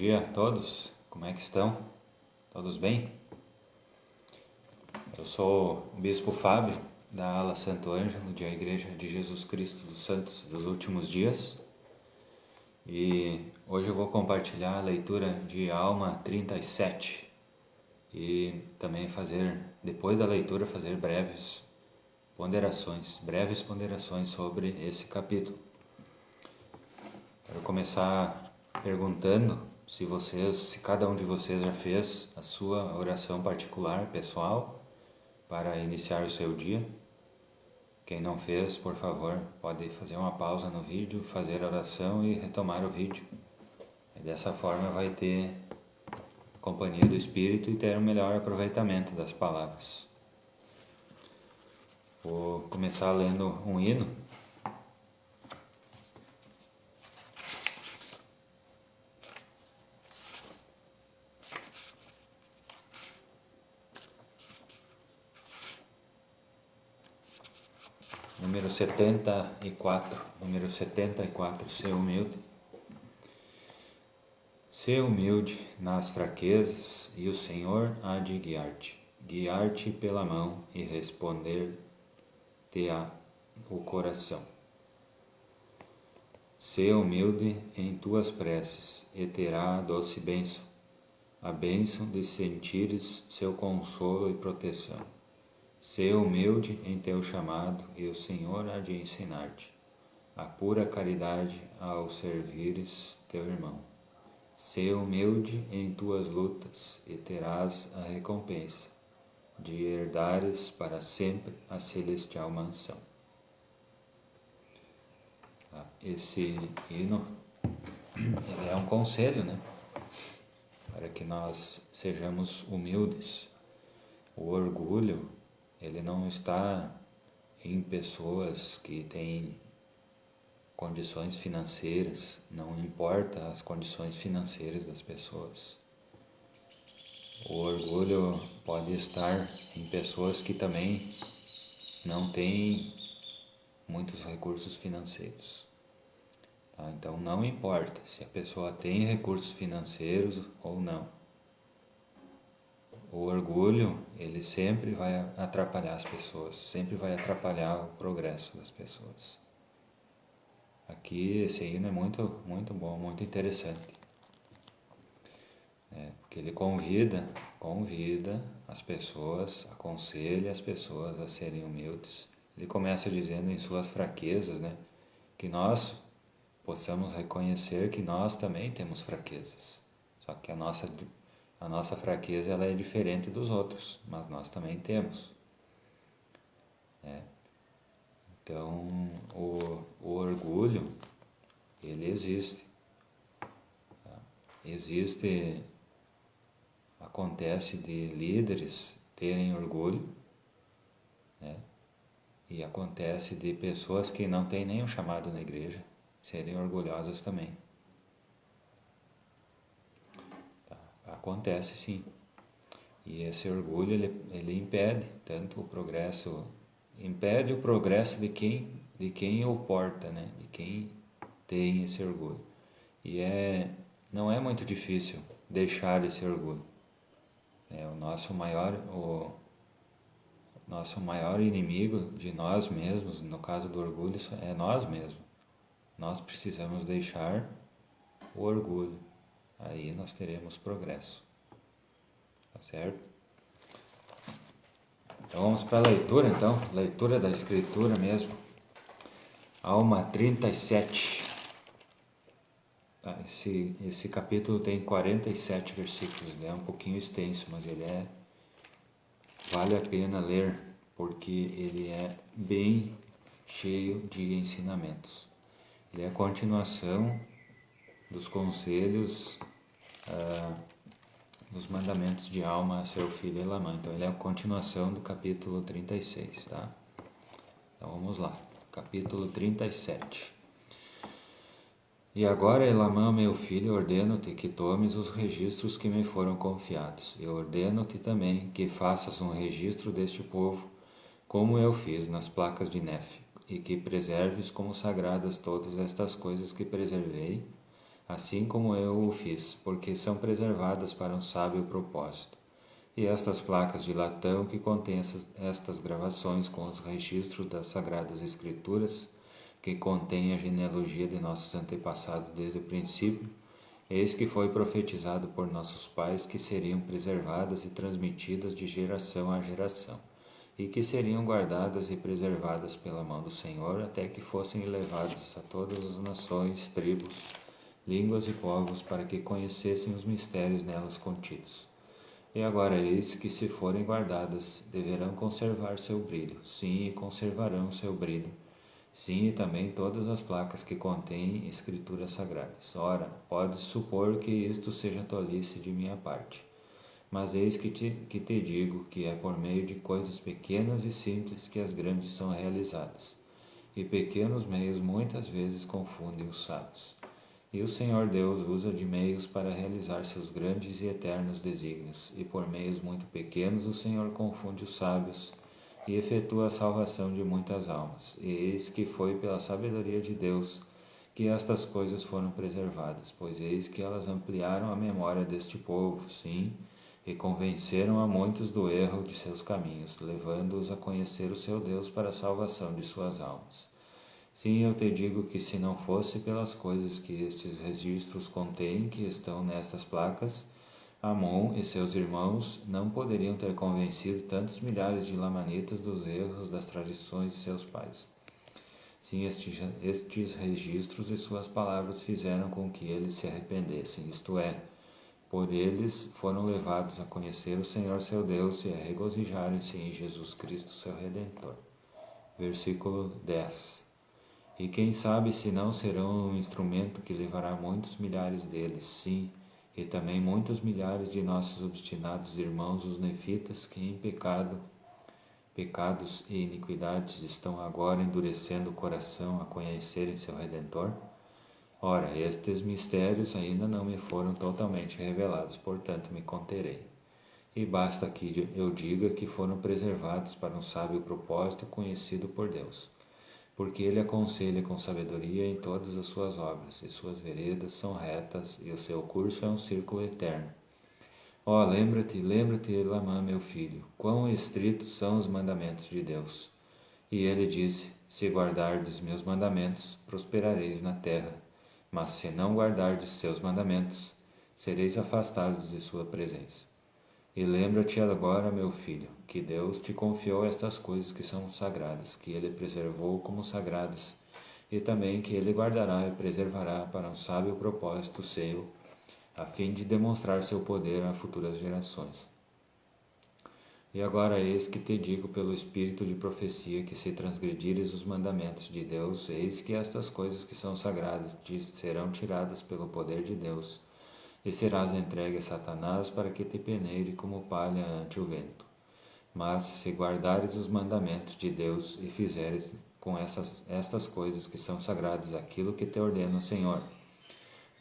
dia a todos, como é que estão? Todos bem? Eu sou o Bispo Fábio, da ala Santo Ângelo, de A Igreja de Jesus Cristo dos Santos dos Últimos Dias. E hoje eu vou compartilhar a leitura de Alma 37 e também depois da leitura, fazer breves ponderações sobre esse capítulo. Quero começar perguntando se cada um de vocês já fez a sua oração particular, pessoal, para iniciar o seu dia. Quem não fez, por favor, pode fazer uma pausa no vídeo, fazer a oração e retomar o vídeo. E dessa forma vai ter a companhia do Espírito e ter um melhor aproveitamento das palavras. Vou começar lendo um hino. Número 74, ser humilde. Ser humilde nas fraquezas e o Senhor há de guiar-te pela mão e responder-te-á o coração. Ser humilde em tuas preces e terá a doce bênção, a bênção de sentires seu consolo e proteção. Sê humilde em teu chamado e o Senhor há de ensinar-te a pura caridade ao servires teu irmão. Sê humilde em tuas lutas e terás a recompensa de herdares para sempre a celestial mansão. Esse hino ele é um conselho, para que nós sejamos humildes. O orgulho ele não está em pessoas que têm condições financeiras, não importa as condições financeiras das pessoas. O orgulho pode estar em pessoas que também não têm muitos recursos financeiros. Então não importa se a pessoa tem recursos financeiros ou não. O orgulho, ele sempre vai atrapalhar as pessoas, sempre vai atrapalhar o progresso das pessoas. Aqui, esse hino é muito bom, muito interessante. Porque ele convida as pessoas, aconselha as pessoas a serem humildes. Ele começa dizendo em suas fraquezas, que nós possamos reconhecer que nós também temos fraquezas. Só que a nossa fraqueza ela é diferente dos outros, mas nós também temos. Então, o orgulho, ele existe. Acontece de líderes terem orgulho, e acontece de pessoas que não têm nenhum chamado na igreja serem orgulhosas também. Acontece sim. E esse orgulho ele impede tanto o progresso, impede o progresso de quem o porta, de quem tem esse orgulho. E não é muito difícil deixar esse orgulho. O nosso maior inimigo de nós mesmos, no caso do orgulho, é nós mesmos. Nós precisamos deixar o orgulho. Aí nós teremos progresso. Tá certo? Então vamos para a leitura, leitura da Escritura mesmo. Alma 37. Esse capítulo tem 47 versículos, ele é um pouquinho extenso, mas vale a pena ler, porque ele é bem cheio de ensinamentos. Ele é a continuação dos conselhos, dos mandamentos de Alma a seu filho Elamã. Então ele é a continuação do capítulo 36, tá? Então vamos lá, capítulo 37. E agora, Elamã, meu filho, ordeno-te que tomes os registros que me foram confiados. Eu ordeno-te também que faças um registro deste povo, como eu fiz nas placas de Nefe, e que preserves como sagradas todas estas coisas que preservei, assim como eu o fiz, porque são preservadas para um sábio propósito. E estas placas de latão que contêm estas gravações com os registros das Sagradas Escrituras, que contêm a genealogia de nossos antepassados desde o princípio, eis que foi profetizado por nossos pais que seriam preservadas e transmitidas de geração a geração, e que seriam guardadas e preservadas pela mão do Senhor até que fossem levadas a todas as nações, tribos, línguas e povos, para que conhecessem os mistérios nelas contidos. E agora eis que, se forem guardadas, deverão conservar seu brilho. Sim, e conservarão seu brilho. Sim, e também todas as placas que contêm escrituras sagradas. Ora, podes supor que isto seja tolice de minha parte. Mas eis que te digo que é por meio de coisas pequenas e simples que as grandes são realizadas. E pequenos meios muitas vezes confundem os sábios. E o Senhor Deus usa de meios para realizar seus grandes e eternos desígnios, e por meios muito pequenos o Senhor confunde os sábios e efetua a salvação de muitas almas. E eis que foi pela sabedoria de Deus que estas coisas foram preservadas, pois eis que elas ampliaram a memória deste povo, sim, e convenceram a muitos do erro de seus caminhos, levando-os a conhecer o seu Deus para a salvação de suas almas. Sim, eu te digo que, se não fosse pelas coisas que estes registros contêm, que estão nestas placas, Amon e seus irmãos não poderiam ter convencido tantos milhares de lamanitas dos erros das tradições de seus pais. Sim, estes registros e suas palavras fizeram com que eles se arrependessem, isto é, por eles foram levados a conhecer o Senhor seu Deus e a regozijarem-se em Jesus Cristo, seu Redentor. Versículo 10. E quem sabe se não serão um instrumento que levará muitos milhares deles, sim, e também muitos milhares de nossos obstinados irmãos, os nefitas, que em pecados e iniquidades estão agora endurecendo o coração a conhecerem seu Redentor? Ora, estes mistérios ainda não me foram totalmente revelados, portanto me conterei. E basta que eu diga que foram preservados para um sábio propósito conhecido por Deus, porque ele aconselha com sabedoria em todas as suas obras, e suas veredas são retas, e o seu curso é um círculo eterno. Ó, lembra-te, Elamã, meu filho, quão estritos são os mandamentos de Deus. E ele disse: se guardardes meus mandamentos, prosperareis na terra, mas se não guardardes seus mandamentos, sereis afastados de sua presença. E lembra-te agora, meu filho, que Deus te confiou estas coisas que são sagradas, que ele preservou como sagradas, e também que ele guardará e preservará para um sábio propósito seu, a fim de demonstrar seu poder a futuras gerações. E agora eis que te digo pelo espírito de profecia que, se transgredires os mandamentos de Deus, eis que estas coisas que são sagradas serão tiradas pelo poder de Deus, e serás entregue a Satanás para que te peneire como palha ante o vento. Mas se guardares os mandamentos de Deus e fizeres com estas coisas que são sagradas aquilo que te ordena o Senhor,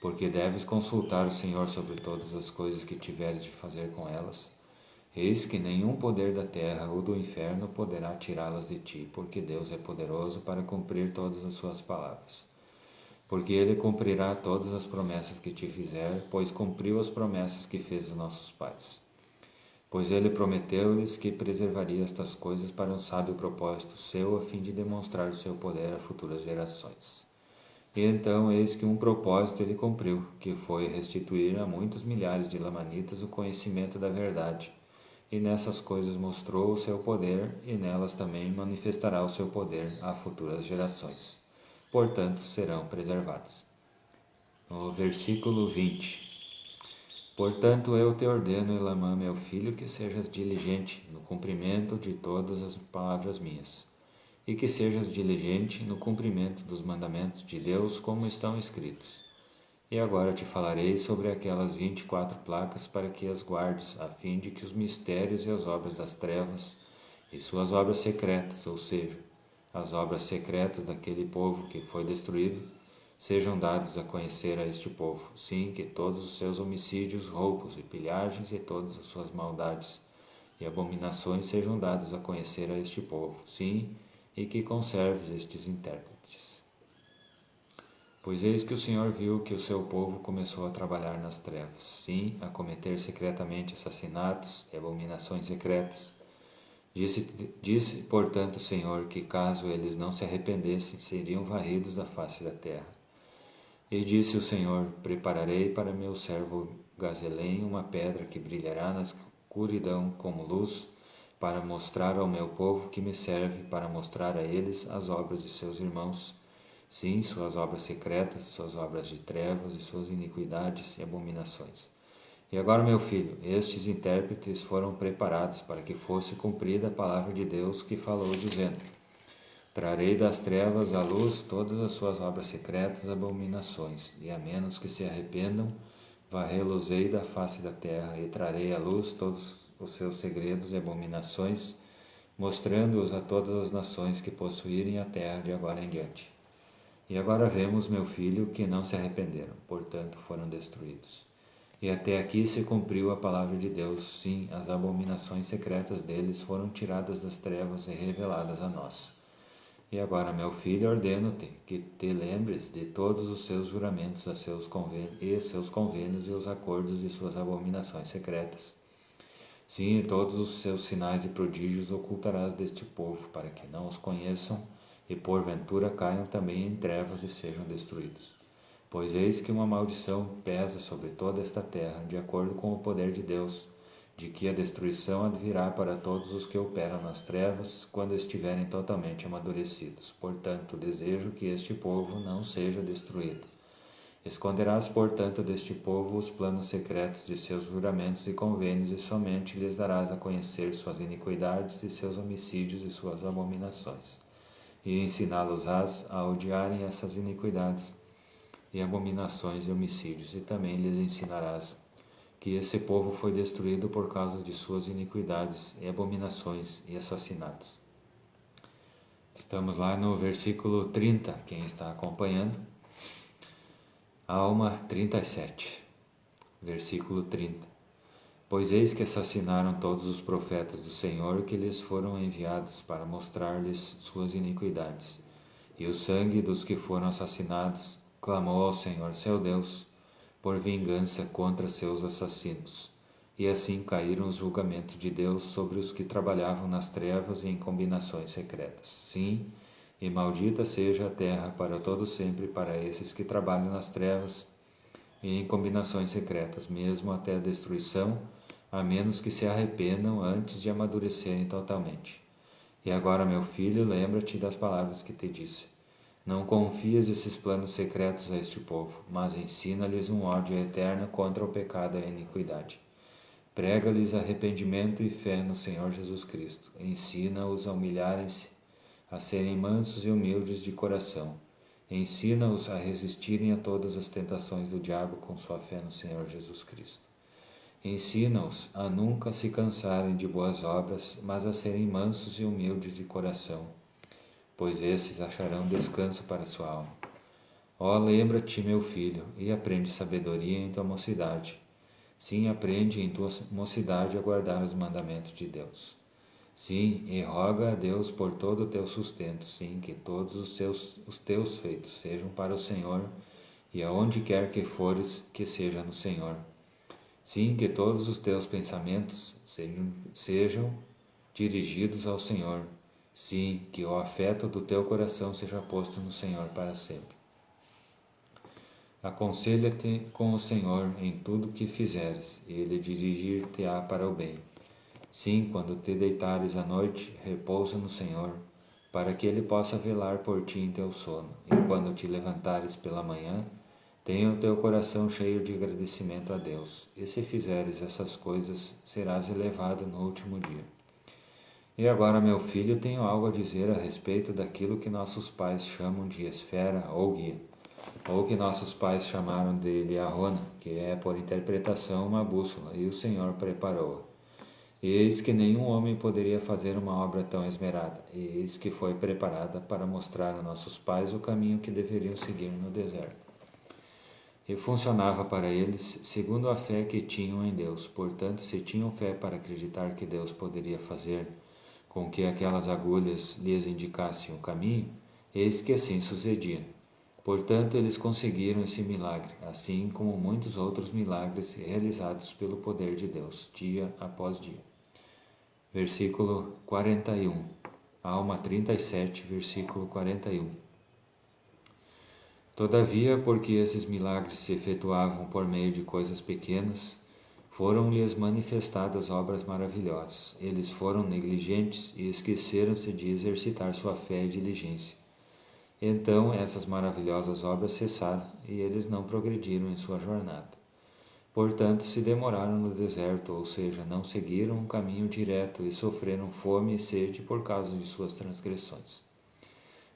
porque deves consultar o Senhor sobre todas as coisas que tiveres de fazer com elas, eis que nenhum poder da terra ou do inferno poderá tirá-las de ti, porque Deus é poderoso para cumprir todas as suas palavras. Porque ele cumprirá todas as promessas que te fizer, pois cumpriu as promessas que fez aos nossos pais. Pois ele prometeu-lhes que preservaria estas coisas para um sábio propósito seu, a fim de demonstrar o seu poder a futuras gerações. E então eis que um propósito ele cumpriu, que foi restituir a muitos milhares de lamanitas o conhecimento da verdade. E nessas coisas mostrou o seu poder, e nelas também manifestará o seu poder a futuras gerações. Portanto, serão preservadas. No versículo 20. Portanto, eu te ordeno, Elamã, meu filho, que sejas diligente no cumprimento de todas as palavras minhas, e que sejas diligente no cumprimento dos mandamentos de Deus, como estão escritos. E agora te falarei sobre aquelas 24 placas, para que as guardes, a fim de que os mistérios e as obras das trevas e suas obras secretas, ou seja, as obras secretas daquele povo que foi destruído, sejam dados a conhecer a este povo, sim, que todos os seus homicídios, roubos e pilhagens e todas as suas maldades e abominações sejam dados a conhecer a este povo, sim, e que conserves estes intérpretes. Pois eis que o Senhor viu que o seu povo começou a trabalhar nas trevas, sim, a cometer secretamente assassinatos e abominações secretas. Disse, portanto, o Senhor, que caso eles não se arrependessem, seriam varridos da face da terra. E disse o Senhor, prepararei para meu servo Gazelém uma pedra que brilhará na escuridão como luz, para mostrar ao meu povo que me serve, para mostrar a eles as obras de seus irmãos, sim, suas obras secretas, suas obras de trevas e suas iniquidades e abominações. E agora, meu filho, estes intérpretes foram preparados para que fosse cumprida a palavra de Deus que falou, dizendo: Trarei das trevas à luz todas as suas obras secretas e abominações, e a menos que se arrependam, varrê-los-ei da face da terra, e trarei à luz todos os seus segredos e abominações, mostrando-os a todas as nações que possuírem a terra de agora em diante. E agora vemos, meu filho, que não se arrependeram, portanto foram destruídos. E até aqui se cumpriu a palavra de Deus, sim, as abominações secretas deles foram tiradas das trevas e reveladas a nós. E agora, meu filho, ordeno-te que te lembres de todos os seus juramentos seus convênios e os acordos de suas abominações secretas. Sim, todos os seus sinais e prodígios ocultarás deste povo, para que não os conheçam e porventura caiam também em trevas e sejam destruídos. Pois eis que uma maldição pesa sobre toda esta terra, de acordo com o poder de Deus, de que a destruição advirá para todos os que operam nas trevas, quando estiverem totalmente amadurecidos. Portanto, desejo que este povo não seja destruído. Esconderás, portanto, deste povo os planos secretos de seus juramentos e convênios, e somente lhes darás a conhecer suas iniquidades e seus homicídios e suas abominações. E ensiná-los-ás a odiarem essas iniquidades e abominações e homicídios, e também lhes ensinarás que esse povo foi destruído por causa de suas iniquidades e abominações e assassinatos. Estamos lá no versículo 30, quem está acompanhando. Alma 37, versículo 30. Pois eis que assassinaram todos os profetas do Senhor que lhes foram enviados para mostrar-lhes suas iniquidades. E o sangue dos que foram assassinados clamou ao Senhor seu Deus por vingança contra seus assassinos. E assim caíram os julgamentos de Deus sobre os que trabalhavam nas trevas e em combinações secretas. Sim, e maldita seja a terra para todo sempre para esses que trabalham nas trevas e em combinações secretas, mesmo até a destruição, a menos que se arrependam antes de amadurecerem totalmente. E agora, meu filho, lembra-te das palavras que te disse. Não confies esses planos secretos a este povo, mas ensina-lhes um ódio eterno contra o pecado e a iniquidade. Prega-lhes arrependimento e fé no Senhor Jesus Cristo. Ensina-os a humilharem-se, a serem mansos e humildes de coração. Ensina-os a resistirem a todas as tentações do diabo com sua fé no Senhor Jesus Cristo. Ensina-os a nunca se cansarem de boas obras, mas a serem mansos e humildes de coração, pois esses acharão descanso para sua alma. Ó, lembra-te, meu filho, e aprende sabedoria em tua mocidade. Sim, aprende em tua mocidade a guardar os mandamentos de Deus. Sim, e roga a Deus por todo o teu sustento, sim, que todos os teus feitos sejam para o Senhor, e aonde quer que fores, que seja no Senhor. Sim, que todos os teus pensamentos sejam dirigidos ao Senhor. Sim, que o afeto do teu coração seja posto no Senhor para sempre. Aconselha-te com o Senhor em tudo o que fizeres, e Ele dirigir-te-á para o bem. Sim, quando te deitares à noite, repousa no Senhor, para que Ele possa velar por ti em teu sono. E quando te levantares pela manhã, tenha o teu coração cheio de agradecimento a Deus. E se fizeres essas coisas, serás elevado no último dia. E agora, meu filho, tenho algo a dizer a respeito daquilo que nossos pais chamam de esfera ou guia, ou que nossos pais chamaram de liarona, que é, por interpretação, uma bússola, e o Senhor preparou-a. E eis que nenhum homem poderia fazer uma obra tão esmerada, e eis que foi preparada para mostrar a nossos pais o caminho que deveriam seguir no deserto. E funcionava para eles segundo a fé que tinham em Deus. Portanto, se tinham fé para acreditar que Deus poderia fazer com que aquelas agulhas lhes indicassem o caminho, eis que assim sucedia. Portanto, eles conseguiram esse milagre, assim como muitos outros milagres realizados pelo poder de Deus, dia após dia. Versículo 41. Alma 37, versículo 41. Todavia, porque esses milagres se efetuavam por meio de coisas pequenas, foram-lhes manifestadas obras maravilhosas. Eles foram negligentes e esqueceram-se de exercitar sua fé e diligência. Então essas maravilhosas obras cessaram e eles não progrediram em sua jornada. Portanto, se demoraram no deserto, ou seja, não seguiram um caminho direto e sofreram fome e sede por causa de suas transgressões.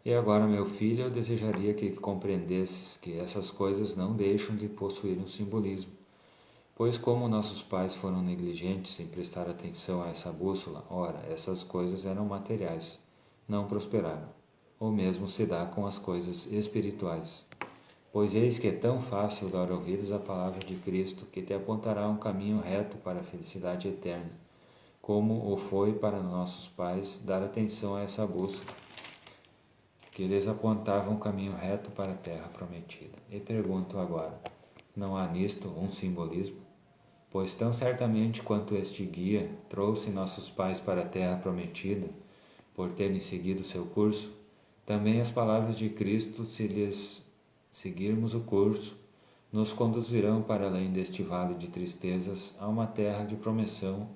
E agora, meu filho, eu desejaria que compreendesses que essas coisas não deixam de possuir um simbolismo, pois como nossos pais foram negligentes em prestar atenção a essa bússola, ora, essas coisas eram materiais, não prosperaram. Ou mesmo se dá com as coisas espirituais. Pois eis que é tão fácil dar ouvidos à palavra de Cristo que te apontará um caminho reto para a felicidade eterna, como o foi para nossos pais dar atenção a essa bússola, que lhes apontava um caminho reto para a terra prometida. E pergunto agora, não há nisto um simbolismo? Pois tão certamente quanto este guia trouxe nossos pais para a terra prometida, por terem seguido seu curso, também as palavras de Cristo, se lhes seguirmos o curso, nos conduzirão para além deste vale de tristezas a uma terra de promissão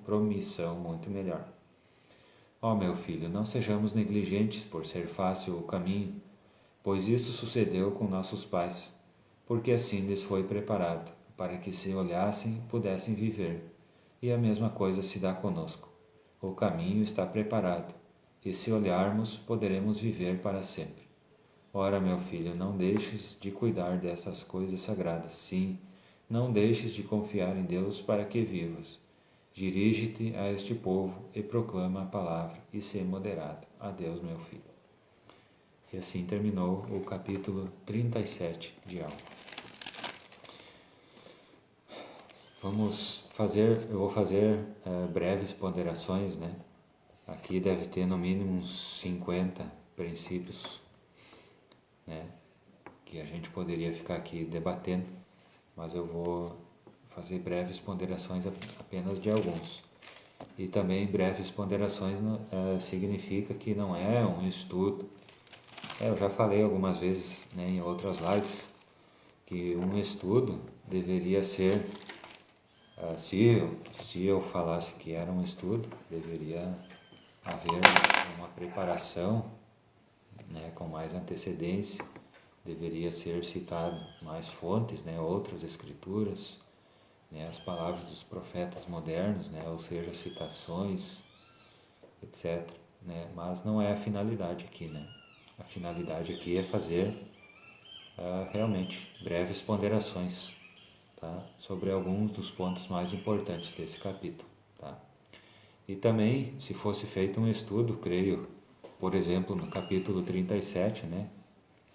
muito melhor. Ó meu filho, não sejamos negligentes por ser fácil o caminho, pois isso sucedeu com nossos pais, porque assim lhes foi preparado, para que se olhassem pudessem viver, e a mesma coisa se dá conosco. O caminho está preparado, e se olharmos, poderemos viver para sempre. Ora, meu filho, não deixes de cuidar dessas coisas sagradas. Sim, não deixes de confiar em Deus para que vivas. Dirige-te a este povo e proclama a palavra e sê moderado. Adeus, meu filho. E assim terminou o capítulo 37 de Alma. Eu vou fazer breves ponderações, né? Aqui deve ter no mínimo uns 50 princípios, né, que a gente poderia ficar aqui debatendo, mas eu vou fazer breves ponderações apenas de alguns. E também breves ponderações significa que não é um estudo. Eu já falei algumas vezes, né, em outras lives que um estudo deveria ser, se eu falasse que era um estudo, deveria haver uma preparação, né, com mais antecedência, deveria ser citado mais fontes, né, outras escrituras, né, as palavras dos profetas modernos, né, ou seja, citações, etc. Né, mas não é a finalidade aqui, né? A finalidade aqui é fazer realmente breves ponderações, tá, sobre alguns dos pontos mais importantes desse capítulo. Tá? E também, se fosse feito um estudo, creio, por exemplo, no capítulo 37, né,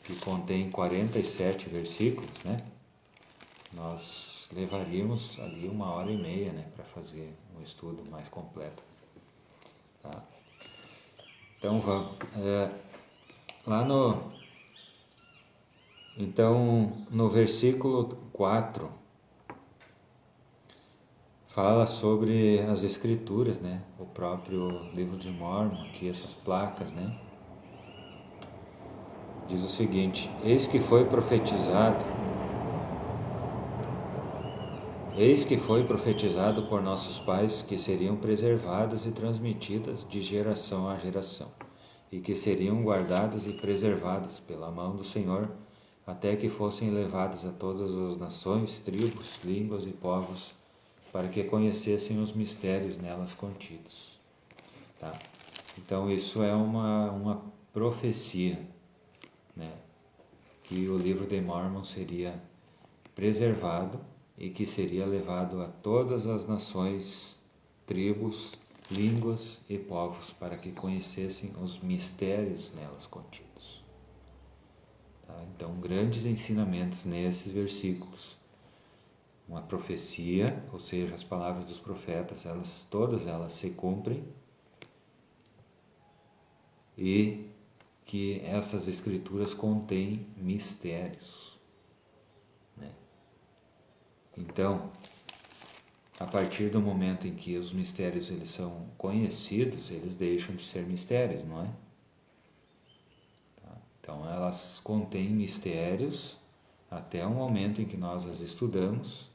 que contém 47 versículos, né, nós levaríamos ali 1h30, né, para fazer um estudo mais completo. Tá? Então vamos. No versículo 4, fala sobre as escrituras, né? O próprio livro de Mórmon, aqui essas placas, né? Diz o seguinte: Eis que foi profetizado por nossos pais que seriam preservadas e transmitidas de geração a geração, e que seriam guardadas e preservadas pela mão do Senhor, até que fossem levadas a todas as nações, tribos, línguas e povos, para que conhecessem os mistérios nelas contidos. Tá? Então isso é uma profecia, né? Que o livro de Mórmon seria preservado e que seria levado a todas as nações, tribos, línguas e povos para que conhecessem os mistérios nelas contidos. Tá? Então, grandes ensinamentos nesses versículos. Uma profecia, ou seja, as palavras dos profetas, todas elas se cumprem, e que essas escrituras contêm mistérios, né? Então, a partir do momento em que os mistérios eles são conhecidos, eles deixam de ser mistérios, não é? Tá? Então, elas contêm mistérios até o momento em que nós as estudamos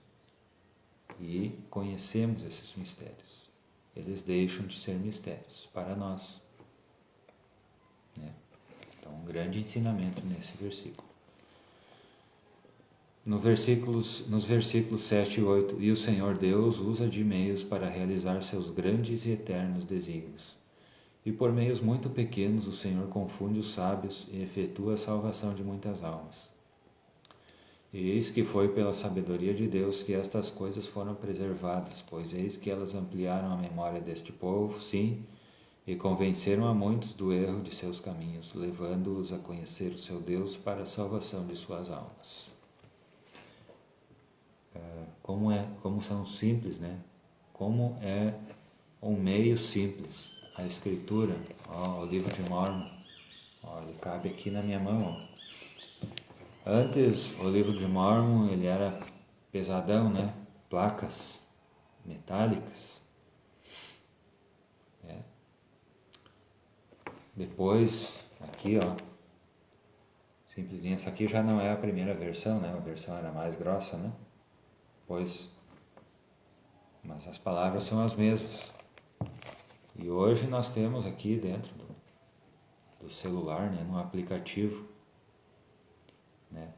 e conhecemos esses mistérios. Eles deixam de ser mistérios para nós, né? Então, um grande ensinamento nesse versículo. Nos versículos 7 e 8, e o Senhor Deus usa de meios para realizar seus grandes e eternos desígnios. E por meios muito pequenos o Senhor confunde os sábios e efetua a salvação de muitas almas. E eis que foi pela sabedoria de Deus que estas coisas foram preservadas, pois eis que elas ampliaram a memória deste povo, sim, e convenceram a muitos do erro de seus caminhos, levando-os a conhecer o seu Deus para a salvação de suas almas. Como são simples, né? Como é um meio simples. A escritura, o livro de Mórmon, ele cabe aqui na minha mão. Antes, o livro de Mórmon, ele era pesadão, né? Placas metálicas. Depois, aqui, simplesinha. Essa aqui já não é a primeira versão, né? A versão era mais grossa, né? Mas as palavras são as mesmas. E hoje nós temos aqui dentro do celular, né, no aplicativo, né?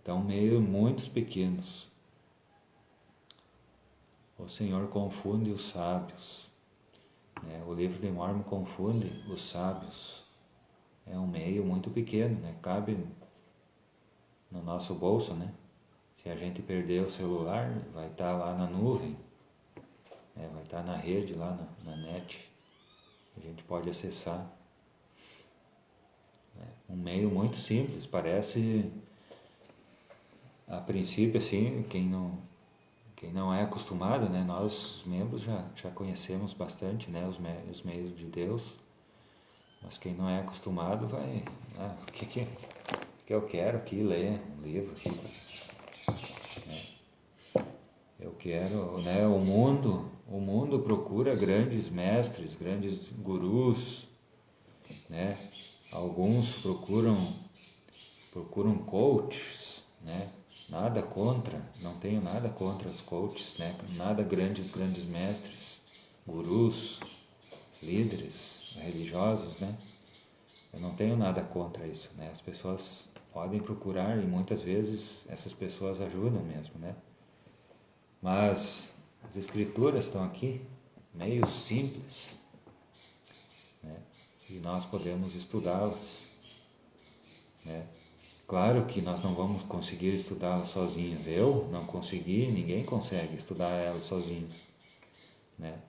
Então, meios muito pequenos. O Senhor confunde os sábios, né? O livro de Mórmon confunde os sábios. É um meio muito pequeno, né? Cabe no nosso bolso, né? Se a gente perder o celular, vai estar lá na nuvem, né? Vai estar na rede, lá na net. A gente pode acessar. Um meio muito simples, parece, a princípio, assim, quem não é acostumado, né? Nós, os membros, já conhecemos bastante, né? Os meios de Deus, mas quem não é acostumado vai, o que eu quero aqui ler um livro aqui, né? Eu quero, né? O mundo procura grandes mestres, grandes gurus, né? Alguns procuram coaches, né? Nada contra, não tenho nada contra os coaches, né? Nada grandes mestres, gurus, líderes religiosos, né? Eu não tenho nada contra isso, né? As pessoas podem procurar e muitas vezes essas pessoas ajudam mesmo, né? Mas as escrituras estão aqui, meio simples, né? E nós podemos estudá-las, né? Claro que nós não vamos conseguir estudá-las sozinhos. Eu não consegui, ninguém consegue estudar elas sozinhos, né?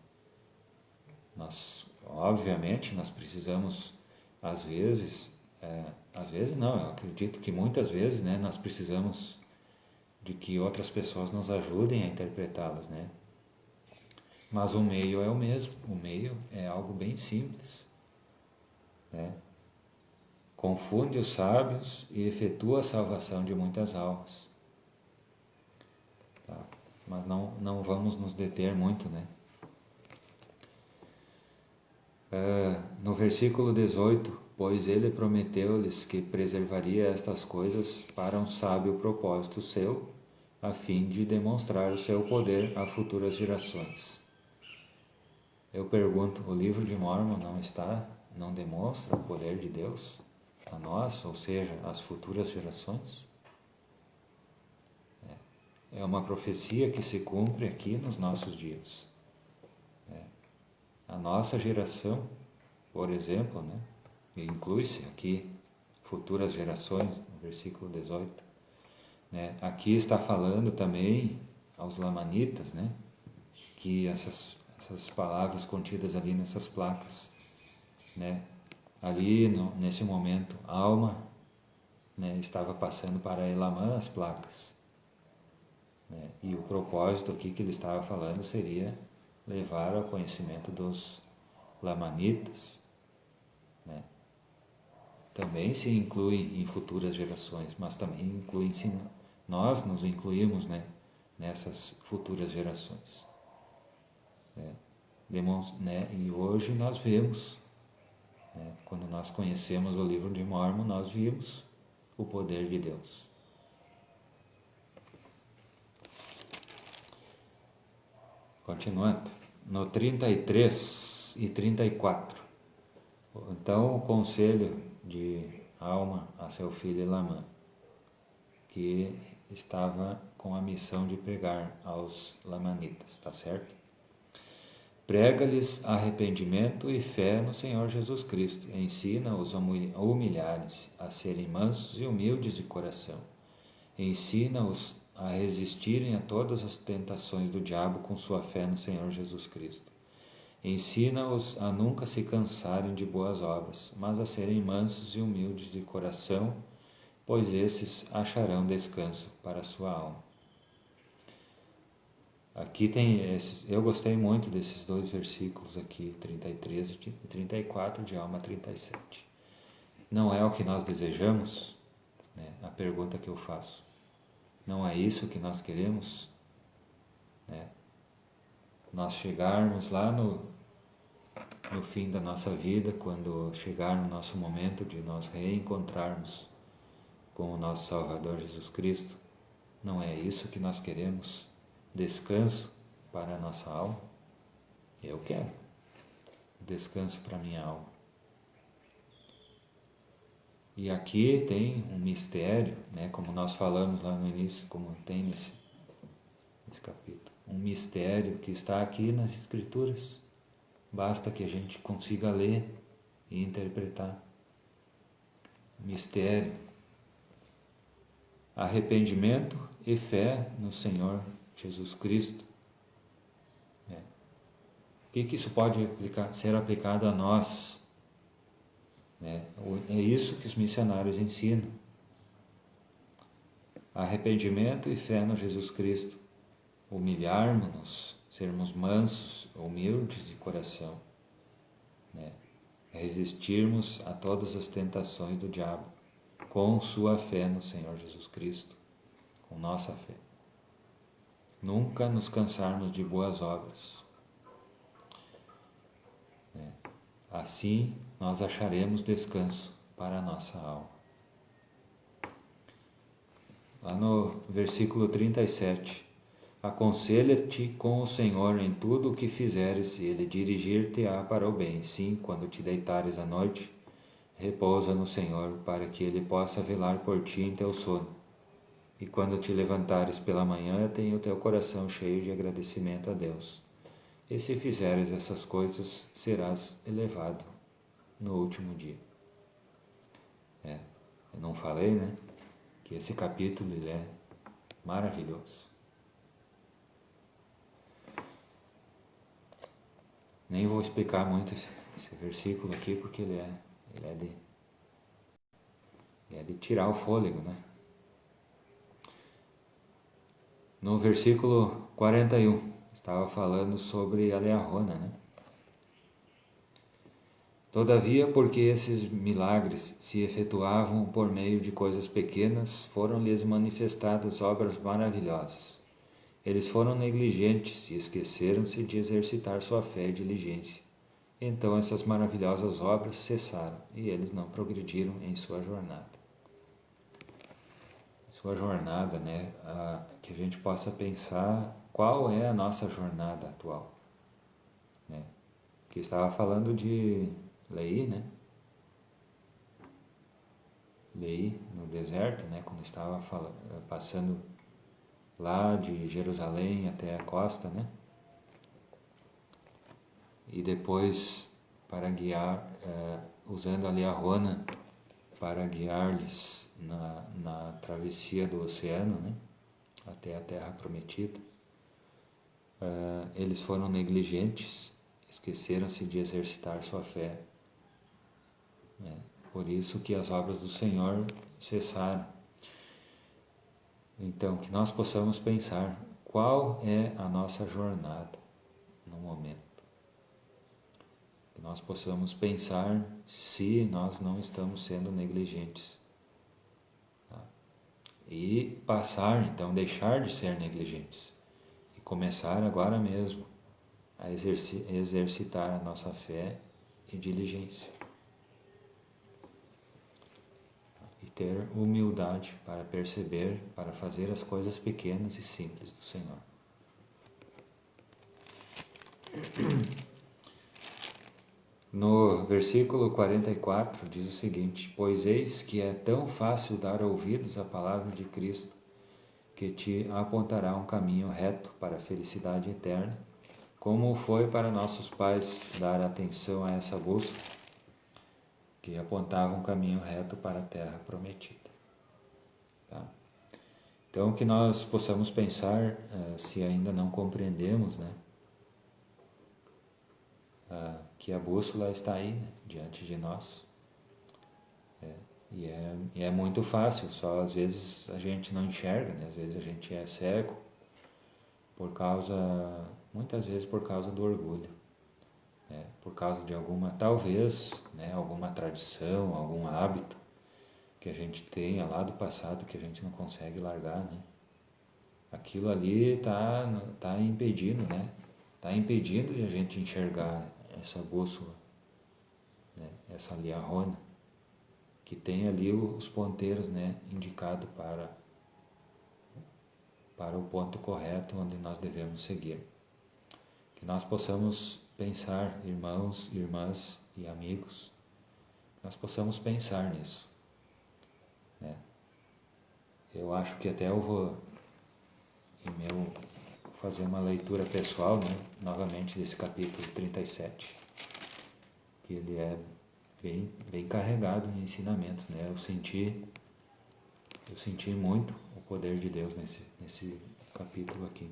Obviamente, nós precisamos, às vezes não, eu acredito que muitas vezes, né, nós precisamos de que outras pessoas nos ajudem a interpretá-las, né? Mas o meio é o mesmo, o meio é algo bem simples, né? Confunde os sábios e efetua a salvação de muitas almas. Tá? Mas não vamos nos deter muito, né? No versículo 18, pois ele prometeu-lhes que preservaria estas coisas para um sábio propósito seu, a fim de demonstrar o seu poder a futuras gerações. Eu pergunto, o livro de Mórmon não demonstra o poder de Deus a nós, ou seja, às futuras gerações? É uma profecia que se cumpre aqui nos nossos dias. A nossa geração, por exemplo, né, inclui-se aqui futuras gerações, no versículo 18. Né, aqui está falando também aos lamanitas, né, que essas palavras contidas ali nessas placas, né, ali nesse momento, Alma, né, estava passando para Elamã as placas, né, e o propósito aqui que ele estava falando seria levar ao conhecimento dos lamanitas, né, também se inclui em futuras gerações, mas também inclui-se, nós nos incluímos, né, nessas futuras gerações. E hoje nós vemos, né, quando nós conhecemos o livro de Mórmon, nós vimos o poder de Deus. Continuando, no 33 e 34, então o conselho de Alma a seu filho Elamã, que estava com a missão de pregar aos lamanitas, está certo? Prega-lhes arrependimento e fé no Senhor Jesus Cristo. Ensina-os a humilharem-se, a serem mansos e humildes de coração. Ensina-os a resistirem a todas as tentações do diabo com sua fé no Senhor Jesus Cristo. Ensina-os a nunca se cansarem de boas obras, mas a serem mansos e humildes de coração, pois esses acharão descanso para a sua alma. Aqui tem esses, eu gostei muito desses dois versículos aqui, 33 e 34 de Alma 37. Não é o que nós desejamos? Né? A pergunta que eu faço. Não é isso que nós queremos? Né? Nós chegarmos lá no fim da nossa vida, quando chegar no nosso momento de nós reencontrarmos com o nosso Salvador Jesus Cristo, não é isso que nós queremos? Descanso para a nossa alma? Eu quero descanso para a minha alma. E aqui tem um mistério, né, como nós falamos lá no início, como tem nesse capítulo, um mistério que está aqui nas Escrituras. Basta que a gente consiga ler e interpretar. Mistério, arrependimento e fé no Senhor Jesus Cristo. O que isso pode ser aplicado a nós? É isso que os missionários ensinam. Arrependimento e fé no Jesus Cristo. Humilharmos-nos, sermos mansos, humildes de coração. Resistirmos a todas as tentações do diabo, com sua fé no Senhor Jesus Cristo, com nossa fé. Nunca nos cansarmos de boas obras. Assim nós acharemos descanso para a nossa alma. Lá no versículo 37, aconselha-te com o Senhor em tudo o que fizeres, e Ele dirigir-te-á para o bem. Sim, quando te deitares à noite, repousa no Senhor, para que Ele possa velar por ti em teu sono. E quando te levantares pela manhã, tenha o teu coração cheio de agradecimento a Deus. E se fizeres essas coisas, serás elevado no último dia. Eu não falei, né? Que esse capítulo ele é maravilhoso. Nem vou explicar muito esse versículo aqui, porque ele é de tirar o fôlego, né? No versículo 41, estava falando sobre a Learrona, né? Todavia, porque esses milagres se efetuavam por meio de coisas pequenas, foram-lhes manifestadas obras maravilhosas. Eles foram negligentes e esqueceram-se de exercitar sua fé e diligência. Então essas maravilhosas obras cessaram e eles não progrediram em sua jornada. Sua jornada, né? Que a gente possa pensar qual é a nossa jornada atual. Né? Que estava falando de Leí, né? Leí no deserto, né? Quando estava passando lá de Jerusalém até a costa, né? E depois para guiar, usando a Learrona para guiar-lhes na travessia do oceano, né? Até a terra prometida. Eles foram negligentes, esqueceram-se de exercitar sua fé. Por isso que as obras do Senhor cessaram. Então, que nós possamos pensar qual é a nossa jornada no momento. Que nós possamos pensar se nós não estamos sendo negligentes. Tá? E passar, então, deixar de ser negligentes. E começar agora mesmo a exercitar a nossa fé e diligência. E ter humildade para perceber, para fazer as coisas pequenas e simples do Senhor. No versículo 44 diz o seguinte: Pois eis que é tão fácil dar ouvidos à palavra de Cristo, que te apontará um caminho reto para a felicidade eterna, como foi para nossos pais dar atenção a essa bússola, que apontava um caminho reto para a terra prometida. Tá? Então, que nós possamos pensar, se ainda não compreendemos, né, que a bússola está aí, né, diante de nós. E é muito fácil, só às vezes a gente não enxerga, né? Às vezes a gente é cego, muitas vezes por causa do orgulho. Por causa de alguma, talvez, né, alguma tradição, algum hábito que a gente tenha lá do passado que a gente não consegue largar, né? Aquilo ali tá impedindo, né? Tá impedindo de a gente enxergar essa bússola, né? Essa liarrona, que tem ali os ponteiros, né, indicado para o ponto correto onde nós devemos seguir. Que nós possamos pensar, irmãos, irmãs e amigos, nós possamos pensar nisso, né? Eu acho que até eu vou fazer uma leitura pessoal, né, novamente desse capítulo 37, que ele é bem carregado em ensinamentos, né? Eu senti muito o poder de Deus nesse capítulo aqui.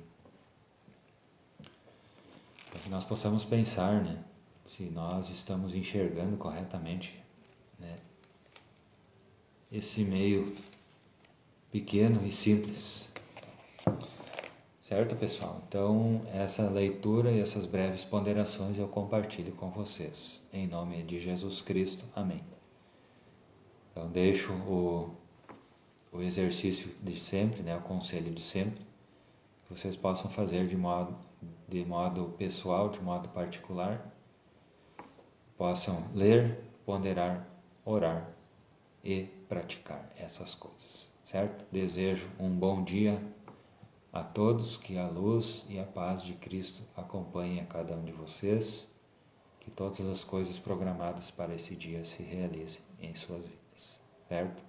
Para que nós possamos pensar, né, se nós estamos enxergando corretamente, né, esse meio pequeno e simples. Certo, pessoal? Então, essa leitura e essas breves ponderações eu compartilho com vocês. Em nome de Jesus Cristo. Amém. Então, deixo o exercício de sempre, né, o conselho de sempre, que vocês possam fazer de modo pessoal, de modo particular, possam ler, ponderar, orar e praticar essas coisas, certo? Desejo um bom dia a todos, que a luz e a paz de Cristo acompanhem a cada um de vocês, que todas as coisas programadas para esse dia se realizem em suas vidas, certo?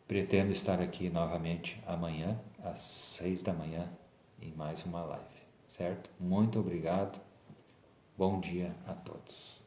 Pretendo estar aqui novamente amanhã, às 6 da manhã, em mais uma live, certo? Muito obrigado, bom dia a todos.